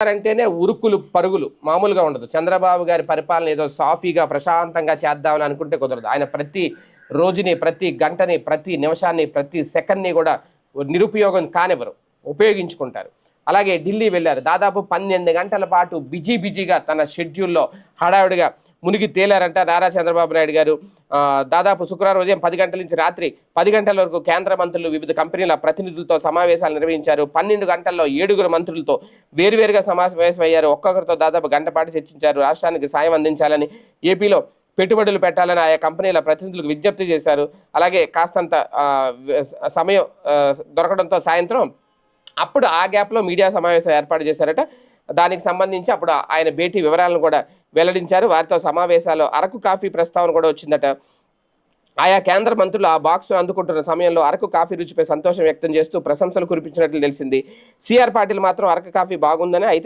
అంటేనే ఉరుకులు పరుగులు మామూలుగా ఉండదు. చంద్రబాబు గారి పరిపాలన ఏదో సాఫీగా ప్రశాంతంగా చేద్దామని అనుకుంటే కుదరదు. ఆయన ప్రతి రోజుని, ప్రతి గంటని, ప్రతి నిమిషాన్ని, ప్రతి సెకండ్ని కూడా నిరుపయోగం కానివ్వరు, ఉపయోగించుకుంటారు. అలాగే ఢిల్లీ వెళ్ళారు. దాదాపు 12 గంటల పాటు బిజీగా తన షెడ్యూల్లో హడావిడిగా మునిగి తేలారంట నారా చంద్రబాబు నాయుడు గారు. దాదాపు శుక్రవారం ఉదయం 10 గంటల నుంచి రాత్రి 10 గంటల వరకు కేంద్ర మంత్రులు వివిధ కంపెనీల ప్రతినిధులతో సమావేశాలు నిర్వహించారు. 12 గంటల్లో 7 మంత్రులతో వేరువేరుగా సమావేశమయ్యారు. ఒక్కొక్కరితో దాదాపు గంట పాటు చర్చించారు. రాష్ట్రానికి సాయం అందించాలని, ఏపీలో పెట్టుబడులు పెట్టాలని ఆయా కంపెనీల ప్రతినిధులకు విజ్ఞప్తి చేశారు. అలాగే కాస్తంత సమయం దొరకడంతో సాయంత్రం అప్పుడు ఆ గ్యాప్లో మీడియా సమావేశం ఏర్పాటు చేశారట. దానికి సంబంధించి అప్పుడు ఆయన భేటీ వివరాలను కూడా వెల్లడించారు. వారితో సమావేశాల్లో అరకు కాఫీ ప్రస్తావన కూడా వచ్చిందట. ఆయా కేంద్ర మంత్రులు ఆ బాక్స్ అందుకుంటున్న సమయంలో అరకు కాఫీ రుచిపై సంతోషం వ్యక్తం చేస్తూ ప్రశంసలు కురిపించినట్లు తెలిసింది. సిఆర్ పాటిల్ మాత్రం అరకు కాఫీ బాగుందని, అయితే